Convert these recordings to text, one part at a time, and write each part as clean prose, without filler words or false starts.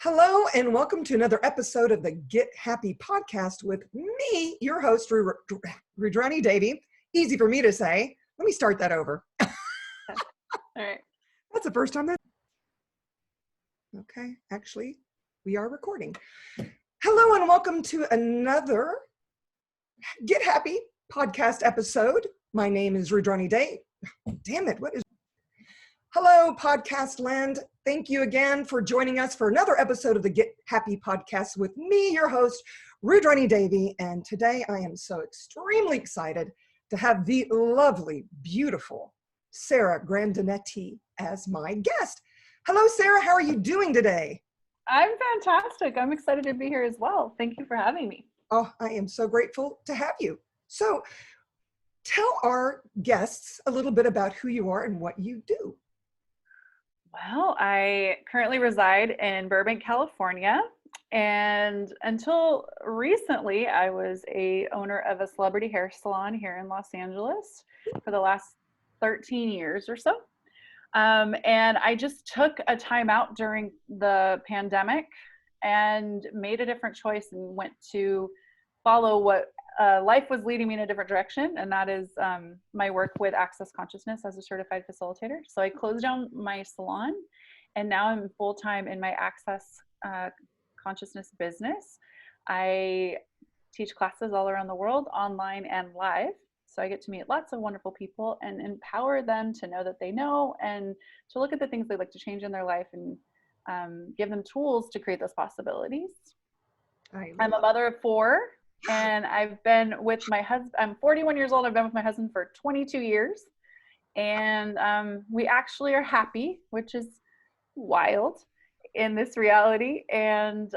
Hello and welcome to another episode of the Get Happy podcast with me, your host, Rudrani Devi. Easy for me to say. Let me start that over. All right. That's the first time that. Okay, actually, we are recording. Hello and welcome to another Get Happy podcast episode. My name is Rudrani Devi. Damn it, what is... Hello, podcast land. Thank you again for joining us for another episode of the Get Happy podcast with me, your host, Rudrani Devi. And today I am so extremely excited to have the lovely, beautiful Sarah Grandinetti as my guest. Hello, Sarah. How are you doing today? I'm fantastic. I'm excited to be here as well. Thank you for having me. Oh, I am so grateful to have you. So tell our guests a little bit about who you are and what you do. Well, I currently reside in Burbank, California, and until recently, I was a owner of a celebrity hair salon here in Los Angeles for the last 13 years or so. And I just took a time out during the pandemic and made a different choice and went to follow what life was leading me in a different direction, and that is my work with Access Consciousness as a certified facilitator. So I closed down my salon, and now I'm full-time in my Access Consciousness business. I teach classes all around the world, online and live. So I get to meet lots of wonderful people and empower them to know that they know and to look at the things they'd like to change in their life and give them tools to create those possibilities. I'm a mother of 4. And I've been with my husband, I'm 41 years old. I've been with my husband for 22 years. And we actually are happy, which is wild in this reality. And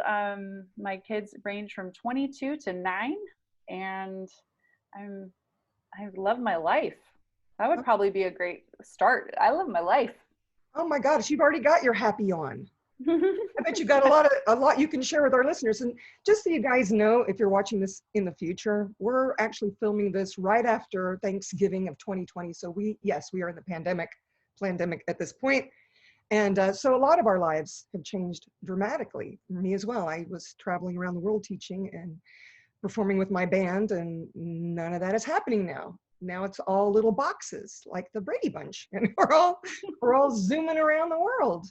my kids range from 22 to 9. And I love my life. That would probably be a great start. I love my life. Oh my gosh, you've already got your happy on. I bet you've got a lot you can share with our listeners. And just so you guys know, if you're watching this in the future, we're actually filming this right after Thanksgiving of 2020. So we are in the pandemic at this point. And so a lot of our lives have changed dramatically. Me as well. I was traveling around the world teaching and performing with my band, and none of that is happening now. Now it's all little boxes like the Brady Bunch, and we're all zooming around the world.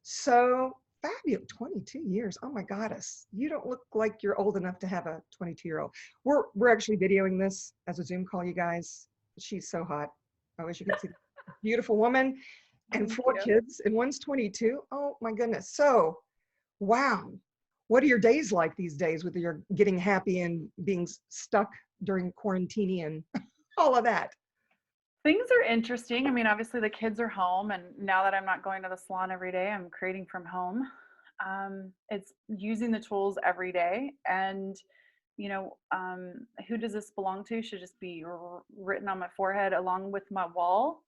So fabulous, 22 years. Oh my goddess. You don't look like you're old enough to have a 22-year-old. We're actually videoing this as a Zoom call, you guys. She's so hot. I wish you could see. Beautiful woman and 4 kids, and one's 22. Oh my goodness. So, wow. What are your days like these days with your getting happy and being stuck during quarantine and all of that? Things are interesting. I mean, obviously the kids are home, and now that I'm not going to the salon every day, I'm creating from home. It's using the tools every day, and who does this belong to should just be written on my forehead along with my wall,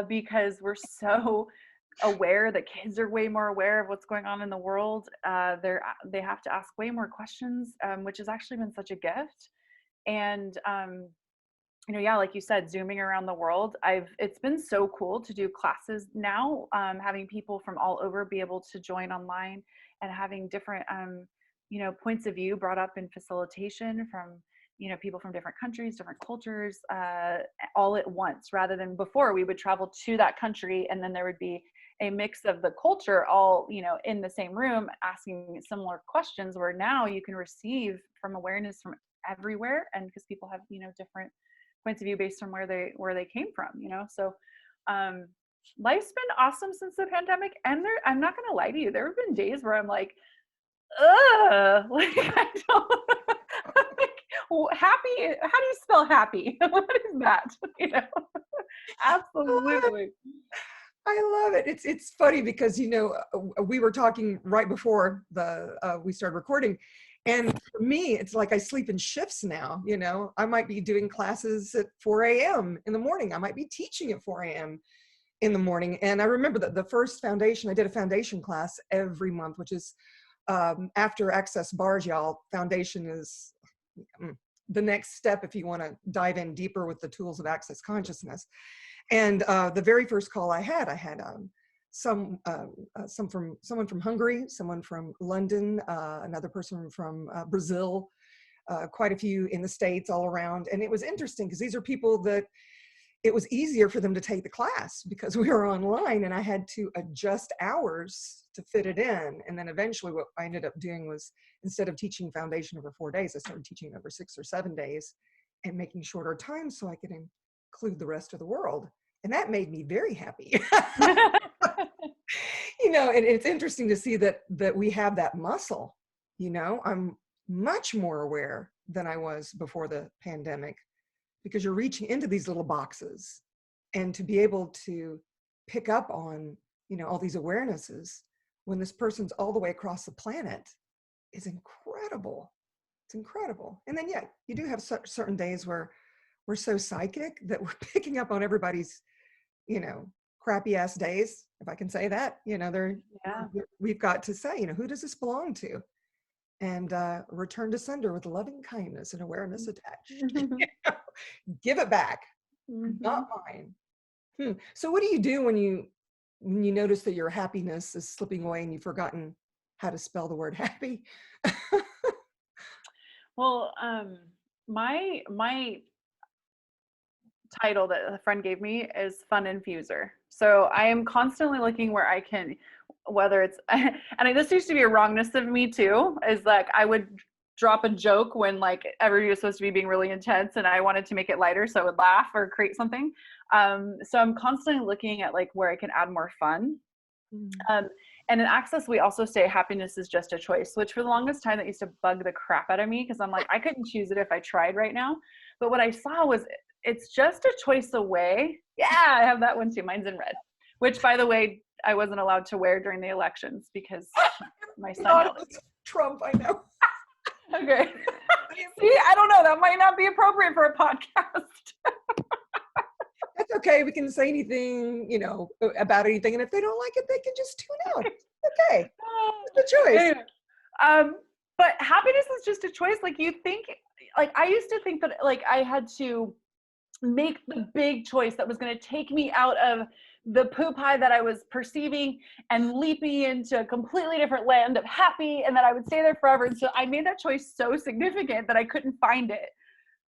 because we're so aware. The kids are way more aware of what's going on in the world. They have to ask way more questions, which has actually been such a gift. And like you said, zooming around the world. It's been so cool to do classes now, having people from all over be able to join online and having different, points of view brought up in facilitation from, people from different countries, different cultures, all at once, rather than before we would travel to that country and then there would be a mix of the culture all, in the same room asking similar questions, where now you can receive from awareness from everywhere. And because people have, different points of view based on where they came from, so life's been awesome since the pandemic. And I'm not gonna lie to you, there have been days where I'm like, like I don't like, happy, how do you spell happy? What is that? Absolutely. I love it. It's funny because we were talking right before we started recording. And for me, it's like I sleep in shifts now. I might be doing classes at 4 a.m. in the morning. I might be teaching at 4 a.m. in the morning. And I remember that the first foundation, I did a foundation class every month, which is after Access Bars, y'all. Foundation is the next step if you want to dive in deeper with the tools of Access Consciousness. And the very first call I had someone from Hungary, someone from London, another person from Brazil, quite a few in the States, all around. And it was interesting because these are people that it was easier for them to take the class because we were online, and I had to adjust hours to fit it in. And then eventually what I ended up doing was, instead of teaching foundation over 4 days, I started teaching over 6 or 7 days and making shorter times so I could include the rest of the world. And that made me very happy. And it's interesting to see that we have that muscle. I'm much more aware than I was before the pandemic, because you're reaching into these little boxes, and to be able to pick up on, all these awarenesses when this person's all the way across the planet is incredible. It's incredible. And then, yeah, you do have certain days where we're so psychic that we're picking up on everybody's, crappy ass days, if I can say that. We've got to say, who does this belong to? And return to sender with loving kindness and awareness attached. Give it back. Not mine. So what do you do when you notice that your happiness is slipping away and you've forgotten how to spell the word happy? Well, my title that a friend gave me is fun infuser. So I am constantly looking where I can, whether it's, and this used to be a wrongness of me too, is like I would drop a joke when like everybody was supposed to be being really intense and I wanted to make it lighter so I would laugh or create something. So I'm constantly looking at like where I can add more fun. And in Access, we also say happiness is just a choice, which for the longest time that used to bug the crap out of me because I'm like, I couldn't choose it if I tried right now. But what I saw was it's just a choice away. Yeah, I have that one too. Mine's in red, which by the way, I wasn't allowed to wear during the elections because my son yelled at me. Trump, I know. Okay. See, I don't know. That might not be appropriate for a podcast. That's okay. We can say anything, about anything. And if they don't like it, they can just tune out. Okay. It's a choice. But happiness is just a choice. Like you think, like I used to think that like I had to make the big choice that was going to take me out of the poop pie that I was perceiving and leap me into a completely different land of happy, and that I would stay there forever. And so I made that choice so significant that I couldn't find it.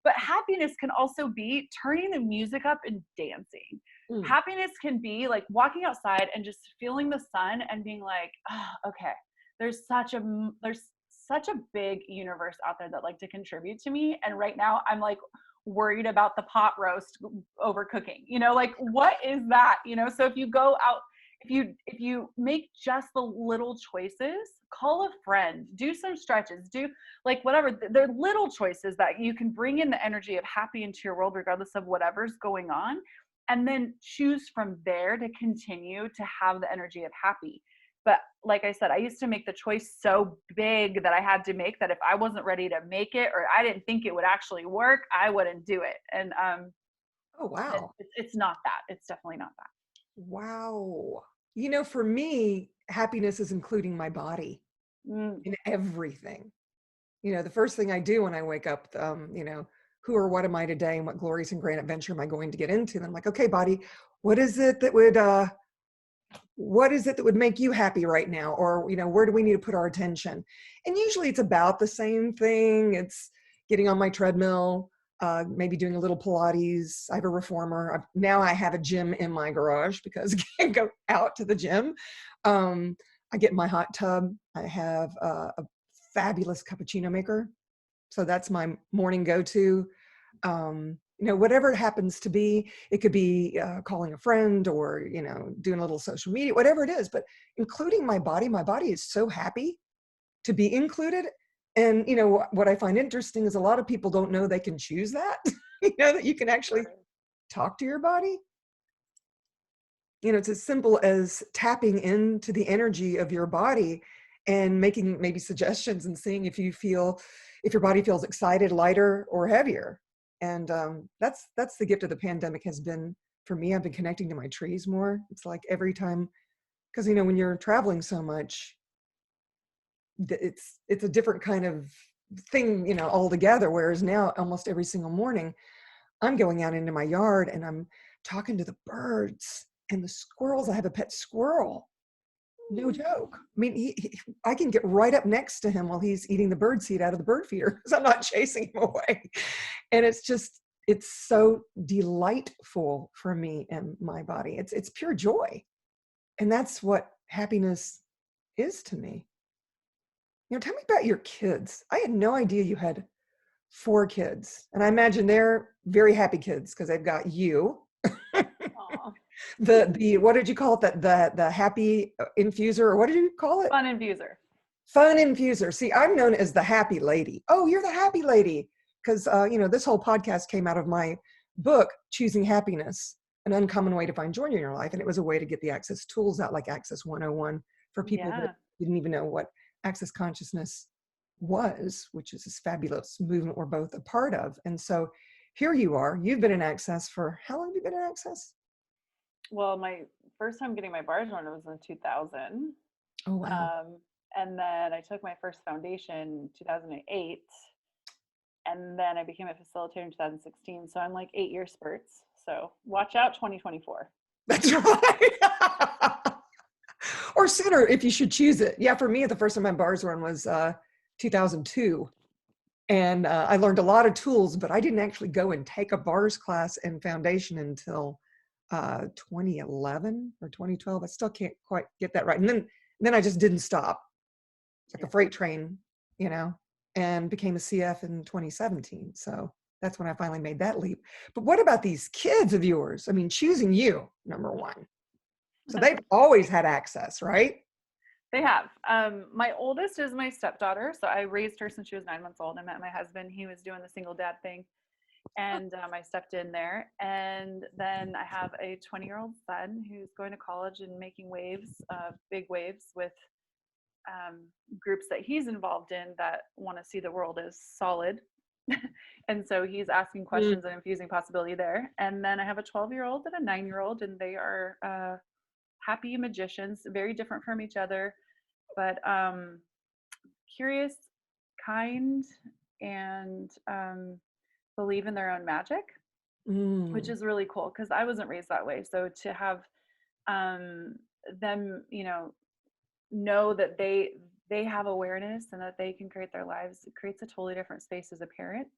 But happiness can also be turning the music up and dancing. Happiness can be like walking outside and just feeling the sun and being like, oh, okay, there's such a big universe out there that like to contribute to me. And right now I'm like worried about the pot roast overcooking, like what is that? So if you go out, if you make just the little choices, call a friend, do some stretches, do like whatever, they're little choices that you can bring in the energy of happy into your world regardless of whatever's going on, and then choose from there to continue to have the energy of happy. But like I said, I used to make the choice so big that I had to make that if I wasn't ready to make it or I didn't think it would actually work, I wouldn't do it. And oh wow, it's not that. It's definitely not that. Wow. For me, happiness is including my body in everything. The first thing I do when I wake up, who or what am I today and what glorious and grand adventure am I going to get into? And I'm like, okay, body, what is it that would make you happy right now? Or, where do we need to put our attention? And usually it's about the same thing. It's getting on my treadmill, maybe doing a little Pilates. I have a reformer. Now I have a gym in my garage because I can't go out to the gym. I get in my hot tub. I have a fabulous cappuccino maker. So that's my morning go-to. Whatever it happens to be, it could be calling a friend or, doing a little social media, whatever it is, but including my body is so happy to be included. And, what I find interesting is a lot of people don't know they can choose that, that you can actually talk to your body. It's as simple as tapping into the energy of your body and making maybe suggestions and seeing if your body feels excited, lighter, or heavier. And that's the gift of the pandemic has been for me. I've been connecting to my trees more. It's like every time, because when you're traveling so much, it's a different kind of thing, altogether. Whereas now, almost every single morning, I'm going out into my yard and I'm talking to the birds And the squirrels, I have a pet squirrel. No joke. I mean, I can get right up next to him while he's eating the bird seed out of the bird feeder because I'm not chasing him away. And it's so delightful for me and my body. It's pure joy. And that's what happiness is to me. Tell me about your kids. I had no idea you had 4 kids. And I imagine they're very happy kids because they've got you. The what did you call it? The happy infuser, or what did you call it? Fun infuser. Fun infuser. See, I'm known as the happy lady. Oh, you're the happy lady. Because, this whole podcast came out of my book, Choosing Happiness, An Uncommon Way to Find Joy in Your Life. And it was a way to get the Access tools out, like Access 101, for people that didn't even know what Access Consciousness was, which is this fabulous movement we're both a part of. And so here you are. You've been in Access for, how long have you been in Access? Well, my first time getting my bars run was in 2000. Oh, wow. And then I took my first foundation in 2008. And then I became a facilitator in 2016. So I'm like 8-year spurts. So watch out, 2024. That's right. Or sooner if you should choose it. Yeah, for me, the first time my bars run was 2002. And I learned a lot of tools, but I didn't actually go and take a bars class and foundation until 2011 or 2012. I still can't quite get that right. And then I just didn't stop. It's like a freight train, and became a CF in 2017. So that's when I finally made that leap. But what about these kids of yours? I mean, choosing you, number one. So they've always had access, right? They have. My oldest is my stepdaughter. So I raised her since she was 9 months old. I met my husband. He was doing the single dad thing. And I stepped in there. And then I have a 20-year-old son who's going to college and making waves, big waves with groups that he's involved in that want to see the world as solid. And so he's asking questions and infusing possibility there. And then I have a 12-year-old and a 9-year-old, and they are happy magicians, very different from each other, but curious, kind, and believe in their own magic, which is really cool because I wasn't raised that way. So to have them, know that they have awareness and that they can create their lives, it creates a totally different space as a parent.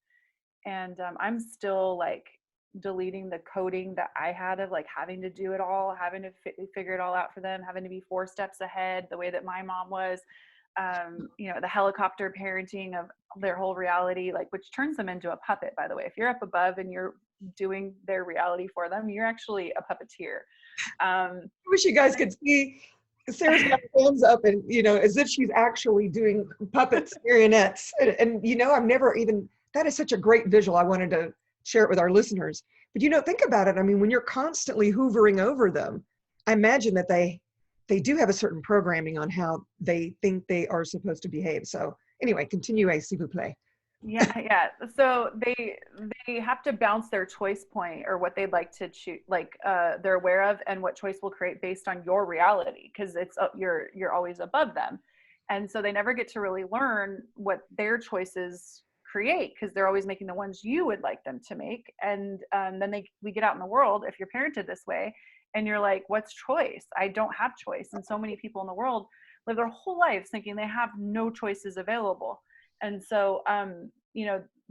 And I'm still like deleting the coding that I had of like having to do it all, having to figure it all out for them, having to be 4 steps ahead the way that my mom was. The helicopter parenting of their whole reality, like, which turns them into a puppet, by the way. If you're up above and you're doing their reality for them, you're actually a puppeteer. I wish you guys could see Sarah's got her hands up and, as if she's actually doing puppets, marionettes. And I've never even, that is such a great visual. I wanted to share it with our listeners. But, think about it. I mean, when you're constantly hoovering over them, I imagine that they do have a certain programming on how they think they are supposed to behave. So anyway, continue, s'il vous plaît. Yeah. So they have to bounce their choice point or what they'd like to choose, like they're aware of, and what choice will create based on your reality, because it's you're always above them, and so they never get to really learn what their choices create, because they're always making the ones you would like them to make. And then we get out in the world, if you're parented this way, and you're like, what's choice? I don't have choice. And so many people in the world live their whole lives thinking they have no choices available. And so,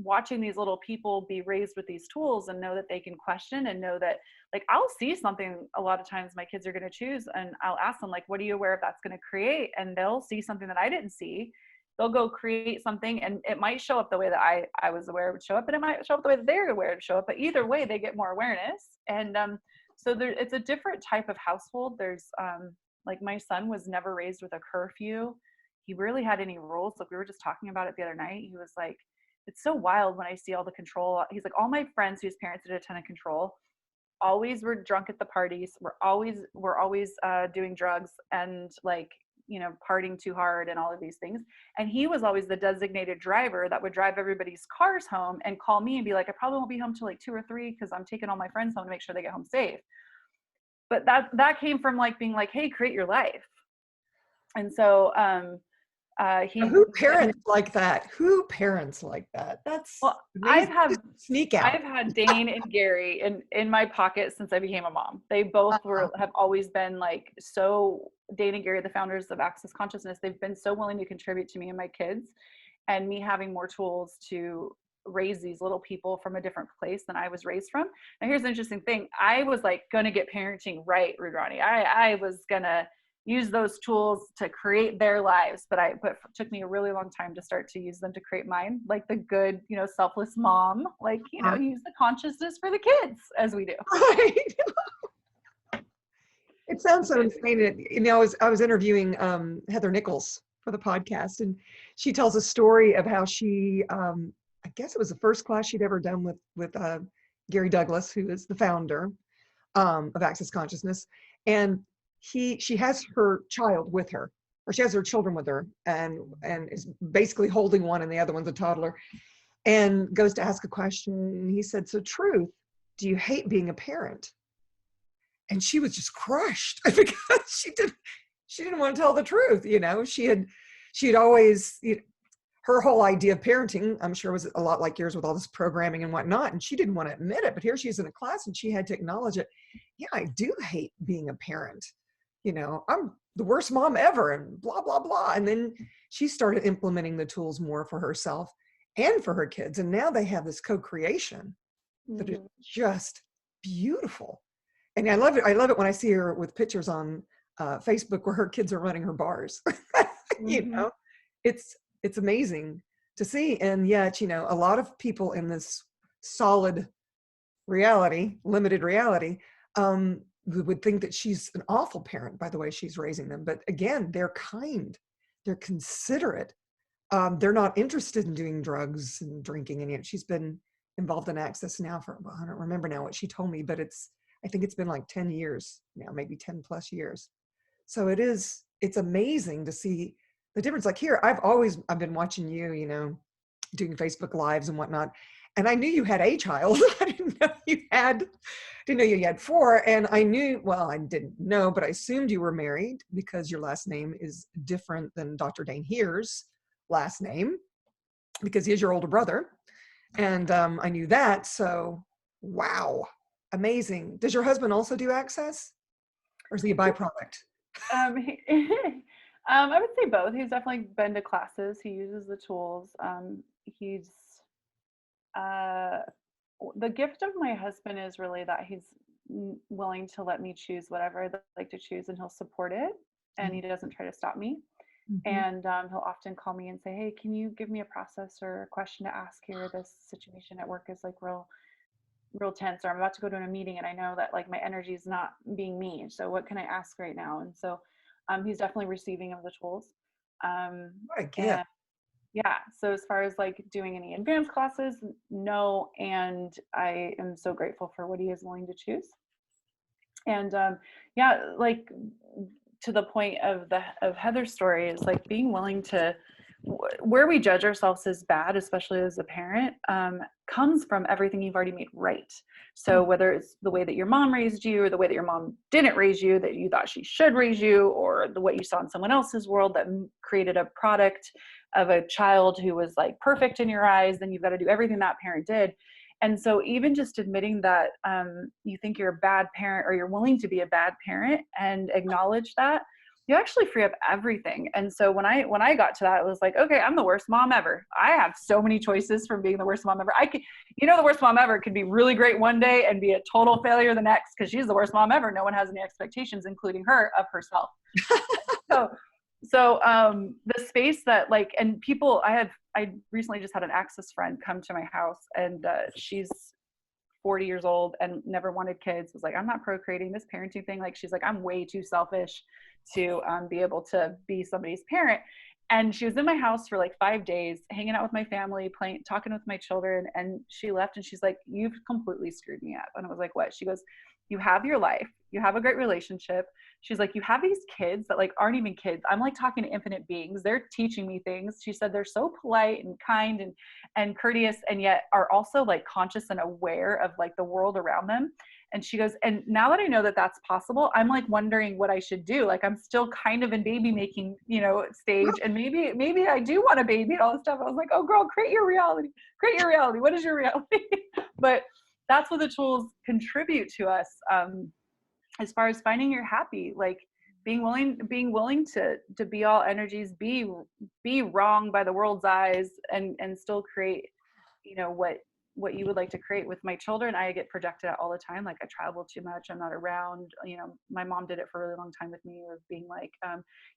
watching these little people be raised with these tools and know that they can question, and know that, like, I'll see something a lot of times my kids are going to choose, and I'll ask them, like, what are you aware of that's going to create? And they'll see something that I didn't see. They'll go create something, and it might show up the way that I was aware it would show up, and it might show up the way that they're aware it would show up. But either way, they get more awareness. And so it's a different type of household. There's like, my son was never raised with a curfew. He rarely had any rules. Like, we were just talking about it the other night. He was like, it's so wild when I see all the control. He's like, all my friends whose parents did a ton of control always were drunk at the parties. We're always doing drugs and, like, partying too hard and all of these things. And he was always the designated driver that would drive everybody's cars home and call me and be like, I probably won't be home till like 2 or 3 because I'm taking all my friends home to make sure they get home safe. But that came from, like, being like, hey, create your life. And so Who parents like that? Who parents like that? That's well, amazing. Sneak out. I've had Dane and Gary in my pocket since I became a mom. They both have always been like, so Dane and Gary, the founders of Access Consciousness, they've been so willing to contribute to me and my kids, and me having more tools to raise these little people from a different place than I was raised from. Now here's the interesting thing. I was like gonna get parenting right, Rudrani. I was gonna use those tools to create their lives, but it took me a really long time to start to use them to create mine, like the good, selfless mom, like, use the consciousness for the kids as we do. Right. It sounds so insane. I was interviewing Heather Nichols for the podcast, and she tells a story of how she, I guess it was the first class she'd ever done with Gary Douglas, who is the founder of Access Consciousness, and she has her child with her, or she has her children with her, and is basically holding one, and the other one's a toddler, and goes to ask a question, and he said, "So, Truth, do you hate being a parent?" And she was just crushed because she didn't want to tell the truth. She had always, her whole idea of parenting, I'm sure, was a lot like yours with all this programming and whatnot, and she didn't want to admit it, but here she is in a class and she had to acknowledge it. Yeah, I do hate being a parent. I'm the worst mom ever, and blah, blah, blah. And then she started implementing the tools more for herself and for her kids. And now they have this co-creation that is just beautiful. And I love it. I love it when I see her with pictures on Facebook where her kids are running her bars. It's amazing to see. And yet, a lot of people in this solid reality, limited reality, would think that she's an awful parent by the way she's raising them. But again, they're kind, they're considerate. They're not interested in doing drugs and drinking. And yet she's been involved in Access now for, I don't remember now what she told me, but I think it's been like 10 years now, maybe 10 plus years. So it's amazing to see the difference. Like here, I've been watching you, doing Facebook Lives and whatnot. And I knew you had a child. I didn't know you had 4. And I didn't know, but I assumed you were married because your last name is different than Dr. Dane Here's last name, because he is your older brother. And I knew that. So, wow, amazing. Does your husband also do Access, or is he a byproduct? I would say both. He's definitely been to classes. He uses the tools. He's the gift of my husband is really that he's willing to let me choose whatever I'd like to choose, and he'll support it, and he doesn't try to stop me. And he'll often call me and say, "Hey, can you give me a process or a question to ask here? This situation at work is like real tense, or I'm about to go to a meeting and I know that like my energy is not being me. So what can I ask right now?" And so he's definitely receiving of the tools. What a gift. Yeah. So as far as like doing any advanced classes, no. And I am so grateful for what he is willing to choose. And like to the point of Heather's story is like being willing to, where we judge ourselves as bad, especially as a parent, comes from everything you've already made right. So whether it's the way that your mom raised you, or the way that your mom didn't raise you, that you thought she should raise you, or the way you saw in someone else's world that created a product of a child who was like perfect in your eyes, then you've got to do everything that parent did. And so even just admitting that you think you're a bad parent, or you're willing to be a bad parent, and acknowledge that, you actually free up everything. And so when I got to that, it was like, okay, I'm the worst mom ever. I have so many choices from being the worst mom ever. The worst mom ever could be really great one day and be a total failure the next, because she's the worst mom ever. No one has any expectations, including her, of herself. So the space that like, and people, I recently just had an Access friend come to my house, and she's 40 years old and never wanted kids, was like, I'm not procreating, this parenting thing. Like, she's like, I'm way too selfish to be able to be somebody's parent. And she was in my house for like 5 days, hanging out with my family, talking with my children. And she left and she's like, "You've completely screwed me up." And I was like, "What?" She goes, "You have your life. You have a great relationship." She's like, "You have these kids that like aren't even kids. I'm like talking to infinite beings. They're teaching me things." She said, "They're so polite and kind and courteous, and yet are also like conscious and aware of like the world around them." And she goes, and now that I know that that's possible, I'm like wondering what I should do. Like I'm still kind of in baby making, stage, and maybe I do want a baby and all this stuff. I was like, oh girl, create your reality. Create your reality. What is your reality? But that's what the tools contribute to us, as far as finding your happy, like being willing to be all energies, be wrong by the world's eyes, and still create, what you would like to create. With my children, I get projected out all the time. Like I travel too much. I'm not around. My mom did it for a really long time with me, of being like,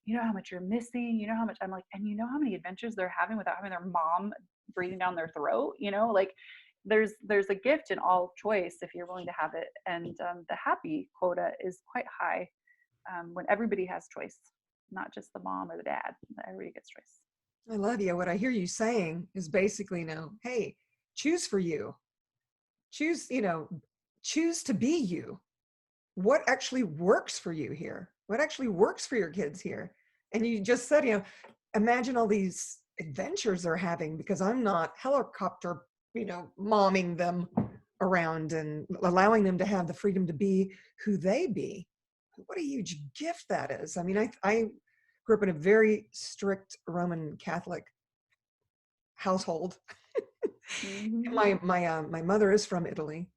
you know how much you're missing, you know how much. I'm like, and you know how many adventures they're having without having their mom breathing down their throat, like there's a gift in all choice if you're willing to have it. And the happy quota is quite high, when everybody has choice, not just the mom or the dad. Everybody gets choice. I love you. What I hear you saying is basically, hey, choose for you. Choose, choose to be you. What actually works for you here? What actually works for your kids here? And you just said, imagine all these adventures they're having, because I'm not helicopter, momming them around and allowing them to have the freedom to be who they be. What a huge gift that is. I mean, I grew up in a very strict Roman Catholic household. Mm-hmm. My mother is from Italy,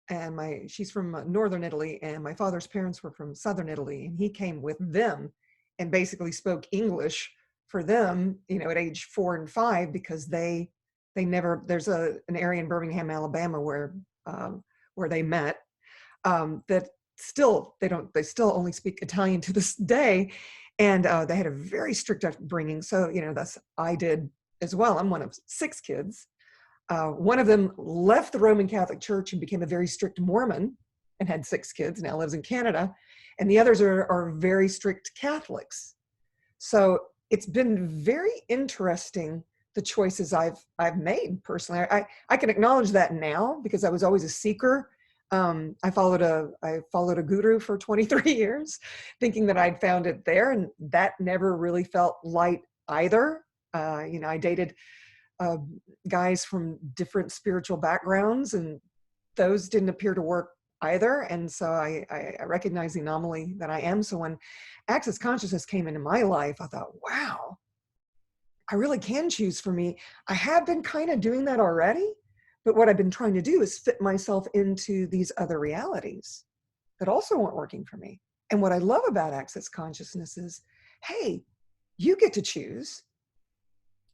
and she's from northern Italy, and my father's parents were from southern Italy, and he came with them and basically spoke English for them, at age 4 and 5, because they never, there's an area in Birmingham, Alabama, where they met, that still they still only speak Italian to this day, and they had a very strict upbringing. So thus I did as well. I'm one of 6 kids. One of them left the Roman Catholic Church and became a very strict Mormon and had 6 kids, now lives in Canada. And the others are very strict Catholics. So it's been very interesting, the choices I've made personally. I can acknowledge that now, because I was always a seeker. I followed a guru for 23 years, thinking that I'd found it there, and that never really felt light either. I dated guys from different spiritual backgrounds, and those didn't appear to work either. And so I recognized the anomaly that I am. So when Access Consciousness came into my life, I thought, wow, I really can choose for me. I have been kind of doing that already, but what I've been trying to do is fit myself into these other realities that also weren't working for me. And what I love about Access Consciousness is, hey, you get to choose.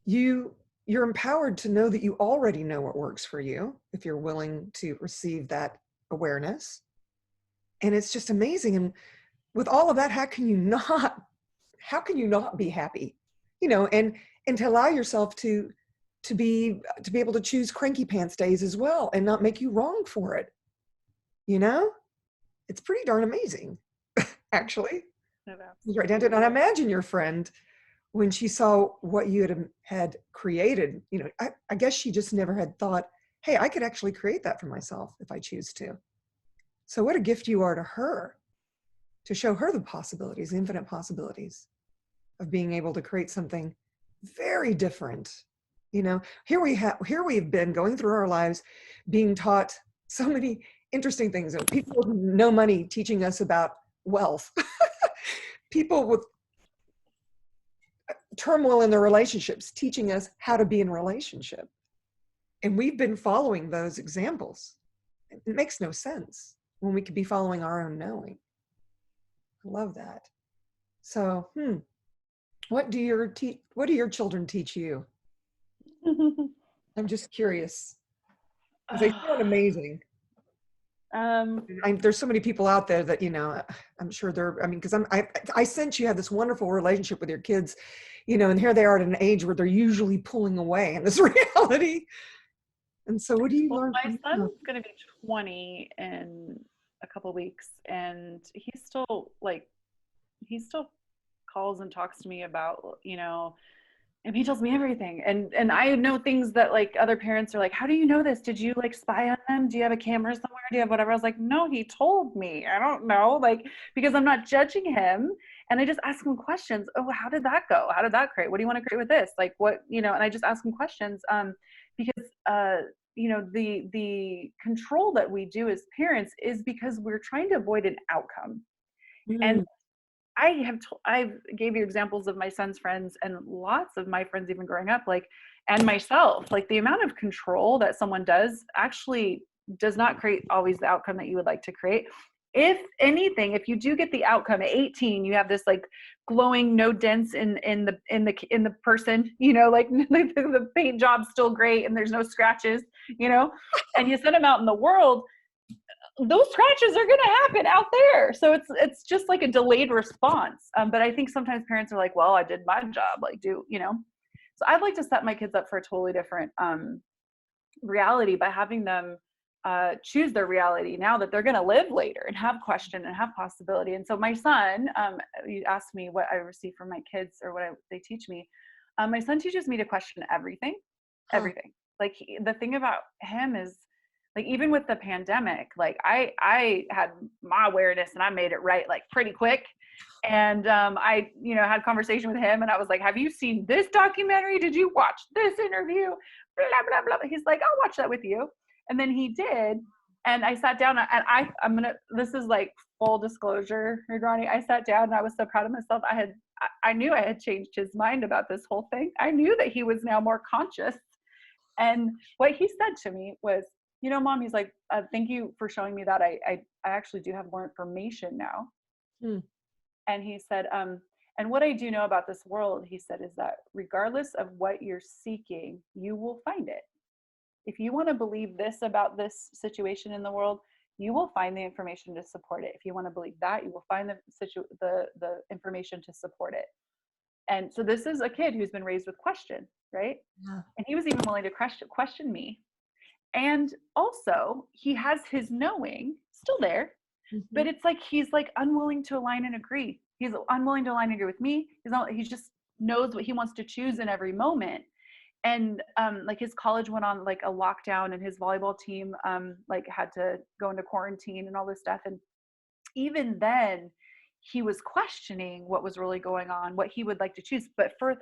You're empowered to know that you already know what works for you, if you're willing to receive that awareness. And it's just amazing. And with all of that, how can you not be happy? And to allow yourself to be able to choose cranky pants days as well, and not make you wrong for it. It's pretty darn amazing, actually. Right down to it. And I imagine your friend, when she saw what you had created, I guess she just never had thought, hey, I could actually create that for myself if I choose to. So what a gift you are to her, to show her the possibilities, the infinite possibilities of being able to create something very different. Here we've been going through our lives, being taught so many interesting things. People with no money teaching us about wealth. People with turmoil in their relationships teaching us how to be in relationship. And we've been following those examples. It makes no sense when we could be following our own knowing. I love that. So, what do your children teach you? I'm just curious. They sound amazing. There's so many people out there that, I'm sure because I sense you have this wonderful relationship with your kids, and here they are at an age where they're usually pulling away in this reality. And so what do you learn? My son's going to be 20 in a couple weeks, and he still calls and talks to me about, and he tells me everything. And I know things that like other parents are like, how do you know this? Did you like spy on them? Do you have a camera somewhere? Do you have whatever? I was like, no, he told me. I don't know. Because I'm not judging him. And I just ask him questions. Oh, how did that go? How did that create? What do you want to create with this? Like what, and I just ask him questions. Because, the control that we do as parents is because we're trying to avoid an outcome. And Mm. I've gave you examples of my son's friends and lots of my friends even growing up, like, and myself, like the amount of control that someone does actually does not create always the outcome that you would like to create. If anything, if you do get the outcome at 18, you have this like glowing, no dents in the person, like the paint job's still great and there's no scratches, and you send them out in the world, those scratches are going to happen out there. So it's just like a delayed response. But I think sometimes parents are like, well, I did my job, like so I'd like to set my kids up for a totally different reality by having them choose their reality now that they're going to live later and have question and have possibility. And so my son, you asked me what I receive from my kids or what they teach me. My son teaches me to question everything. Like the thing about him is, like, even with the pandemic, like I had my awareness and I made it right, like pretty quick. And I, had a conversation with him and I was like, have you seen this documentary? Did you watch this interview? Blah, blah, blah. He's like, I'll watch that with you. And then he did. And I sat down and this is like full disclosure, Rudrani, I sat down and I was so proud of myself. I knew I had changed his mind about this whole thing. I knew that he was now more conscious. And what he said to me was, Mom, he's like, thank you for showing me that I actually do have more information now. And he said, and what I do know about this world, he said, is that regardless of what you're seeking, you will find it. If you want to believe this about this situation in the world, you will find the information to support it. If you want to believe that, you will find the information to support it. And so this is a kid who's been raised with question, right? Yeah. And he was even willing to question me. And also he has his knowing still there, but it's like he's like unwilling to align and agree. He's unwilling to align and agree with me. He just knows what he wants to choose in every moment. And like his college went on like a lockdown and his volleyball team like had to go into quarantine and all this stuff. And even then he was questioning what was really going on, what he would like to choose, but for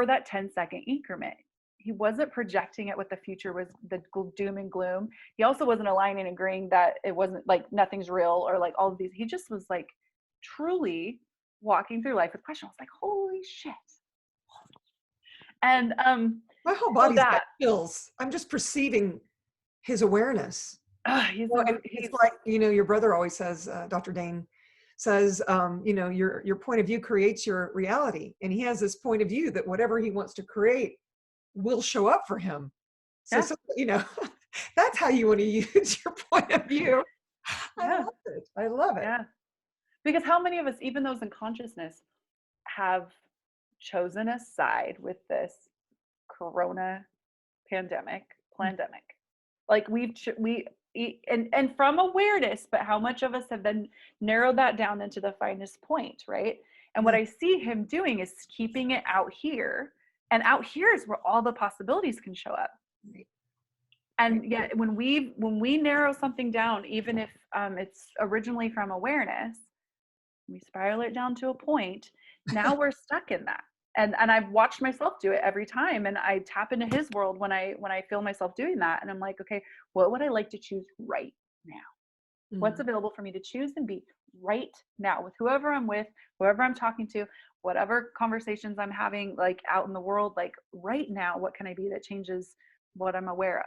that 10-second increment. He wasn't projecting it what the future was, the doom and gloom. He also wasn't aligning and agreeing that it wasn't like nothing's real or like all of these. He just was like truly walking through life with question. I was like, holy shit. And my whole body's got chills. I'm just perceiving his awareness. He's like, your brother always says, Dr. Dane says, your point of view creates your reality. And he has this point of view that whatever he wants to create will show up for him. So, that's how you want to use your point of view. Yeah. I love it. Yeah. Because how many of us, even those in consciousness, have chosen a side with this corona pandemic? Like and from awareness, but how much of us have then narrowed that down into the finest point, right? And what I see him doing is keeping it out here. And out here is where all the possibilities can show up. And yet when we narrow something down, even if it's originally from awareness, we spiral it down to a point, now we're stuck in that. And I've watched myself do it every time. And I tap into his world when I feel myself doing that. And I'm like, okay, what would I like to choose right now? What's available for me to choose and be right now with whoever I'm with, whoever I'm talking to, whatever conversations I'm having, like out in the world, like right now, what can I be that changes what I'm aware of,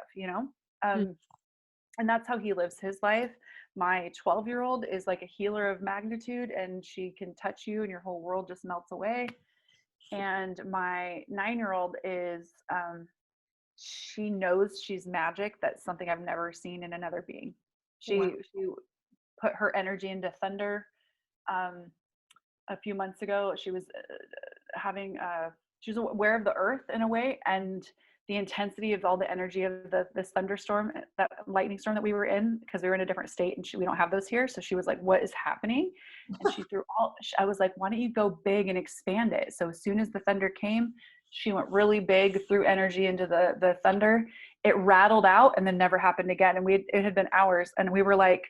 and that's how he lives his life. My 12-year-old is like a healer of magnitude, and she can touch you and your whole world just melts away. And my 9-year-old is, she knows she's magic. That's something I've never seen in another being. She put her energy into thunder. A few months ago, she was she was aware of the earth in a way, and the intensity of all the energy of this thunderstorm, that lightning storm that we were in, because we were in a different state and we don't have those here. So she was like, what is happening? And she threw I was like, why don't you go big and expand it? So as soon as the thunder came, she went really big, threw energy into the thunder. It rattled out and then never happened again. And it had been hours, and we were like,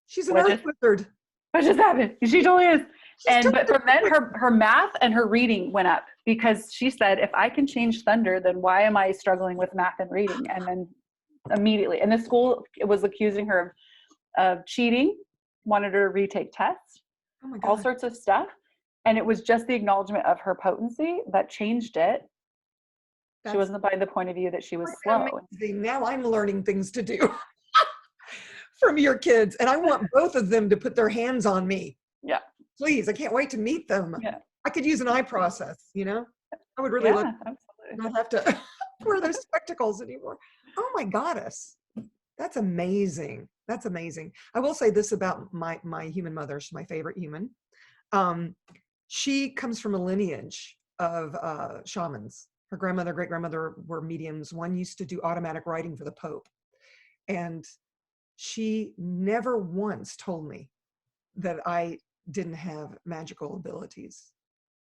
she's an earth wizard. What just happened? She totally is. But from then her math and her reading went up, because she said, if I can change thunder, then why am I struggling with math and reading? And then immediately. And the school was accusing her of cheating, wanted her to retake tests, Oh my all God. sorts of stuff. And it was just the acknowledgement of her potency that changed it. She That's wasn't by the point of view that she was freaking slow. amazing. Now I'm learning things to do from your kids. And I want both of them to put their hands on me. Yeah. Please, I can't wait to meet them. Yeah. I could use an eye process, you know? I would really Yeah, absolutely. not have to wear those spectacles anymore. Oh my goddess. That's amazing. That's amazing. I will say this about my human mother. She's my favorite human. She comes from a lineage of shamans. Her grandmother, great grandmother were mediums. One used to do automatic writing for the Pope. And she never once told me that I didn't have magical abilities.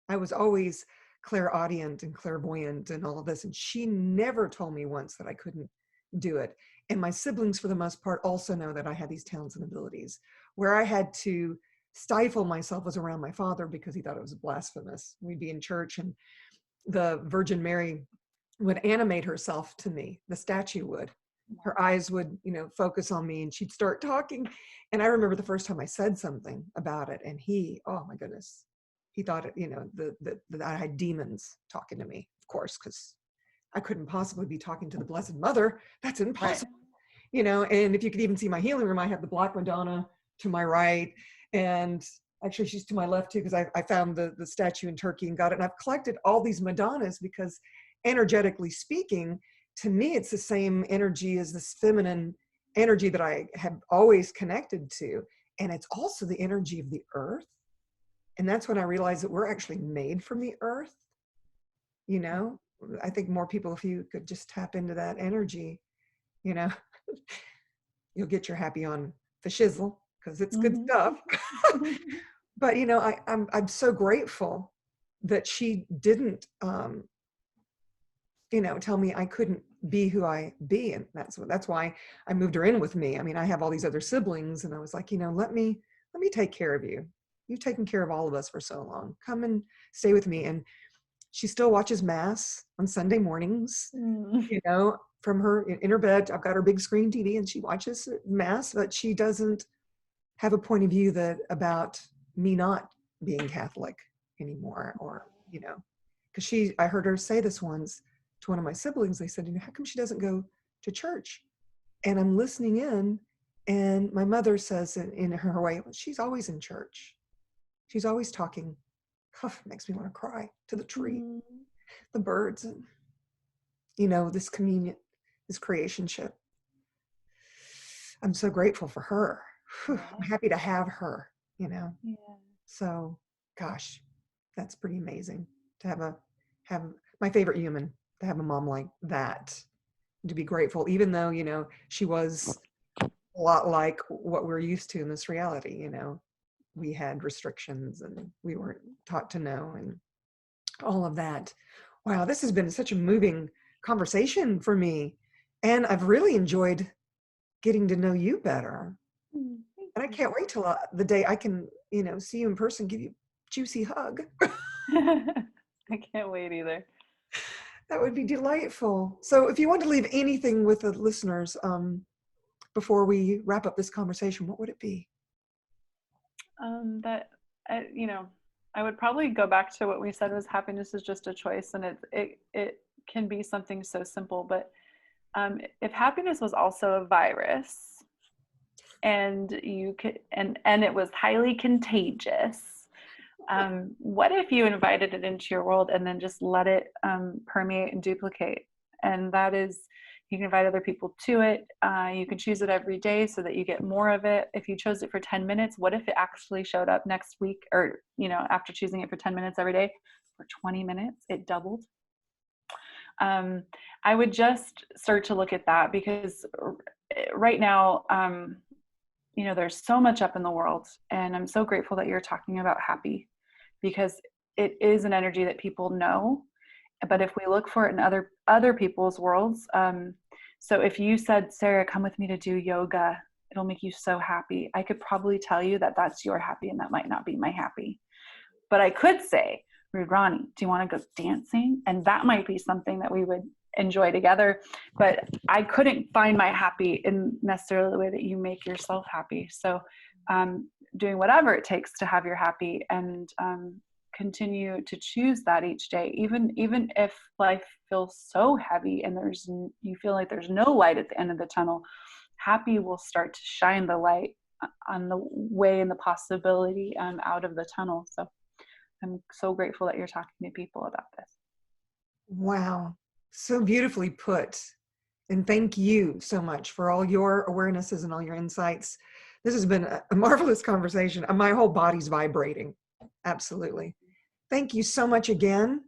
I was always clairaudient and clairvoyant and all of this. And she never told me once that I couldn't do it. And my siblings, for the most part, also know that I had these talents and abilities. Where I had to stifle myself was around my father because he thought it was blasphemous. We'd be in church and the Virgin Mary would animate herself to me. The statue would. Her eyes would, focus on me and she'd start talking. And I remember the first time I said something about it and he, oh my goodness, he thought it, that I had demons talking to me, of course, because I couldn't possibly be talking to the Blessed Mother. That's impossible. Right. And if you could even see my healing room, I have the Black Madonna to my right. And actually she's to my left too, because I found the statue in Turkey and got it. And I've collected all these Madonnas because energetically speaking, to me, it's the same energy as this feminine energy that I have always connected to. And it's also the energy of the earth. And that's when I realized that we're actually made from the earth. I think more people, if you could just tap into that energy, you'll get your happy on the shizzle because it's good stuff. But I'm so grateful that she didn't tell me I couldn't be who I be. And that's why I moved her in with me. I mean, I have all these other siblings and I was like, let me take care of you. You've taken care of all of us for so long. Come and stay with me. And she still watches Mass on Sunday mornings, from her in her bed. I've got her big screen TV and she watches Mass, but she doesn't have a point of view about me not being Catholic anymore, or, because I heard her say this once to one of my siblings. They said, how come she doesn't go to church? And I'm listening in, and my mother says in her way, well, she's always in church. She's always talking. Makes me want to cry, to the tree, the birds, and, this communion, this creationship. I'm so grateful for her. I'm happy to have her, Yeah. So, gosh, that's pretty amazing to have my favorite human, to have a mom like that, to be grateful, even though, she was a lot like what we're used to in this reality. We had restrictions and we weren't taught to know and all of that. Wow, this has been such a moving conversation for me. And I've really enjoyed getting to know you better. And I can't wait till the day I can, see you in person, give you a juicy hug. I can't wait either. That would be delightful. So if you want to leave anything with the listeners before we wrap up this conversation, what would it be? I would probably go back to what we said was happiness is just a choice, and it can be something so simple. But if happiness was also a virus, and you could, and it was highly contagious, what if you invited it into your world and then just let it permeate and duplicate? And that is, you can invite other people to it. You can choose it every day so that you get more of it. If you chose it for 10 minutes, what if it actually showed up next week, or, after choosing it for 10 minutes every day, for 20 minutes, it doubled? I would just start to look at that, because right now, there's so much up in the world, and I'm so grateful that you're talking about happy, because it is an energy that people know. But if we look for it in other people's worlds, so if you said, Sarah, come with me to do yoga, it'll make you so happy, I could probably tell you that that's your happy, and that might not be my happy. But I could say, Rudrani, do you want to go dancing? And that might be something that we would enjoy together. But I couldn't find my happy in necessarily the way that you make yourself happy. So doing whatever it takes to have your happy, and continue to choose that each day, even if life feels so heavy and you feel like there's no light at the end of the tunnel. Happy will start to shine the light on the way and the possibility out of the tunnel. So I'm so grateful that you're talking to people about this. Wow, so beautifully put. And thank you so much for all your awarenesses and all your insights. This has been a marvelous conversation. My whole body's vibrating. Absolutely. Thank you so much again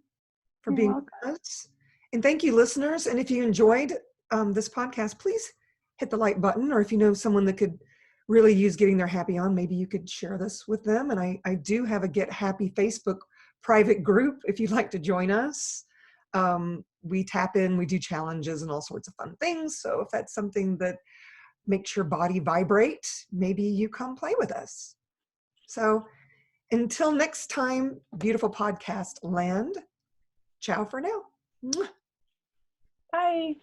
for You're being welcome. with us. And thank you, listeners. And if you enjoyed this podcast, please hit the like button, or if you know someone that could really use getting their happy on, maybe you could share this with them. And I do have a Get Happy Facebook private group if you'd like to join us. We tap in, we do challenges and all sorts of fun things. So if that's something that makes your body vibrate, maybe you come play with us. So until next time, beautiful podcast land. Ciao for now. Bye.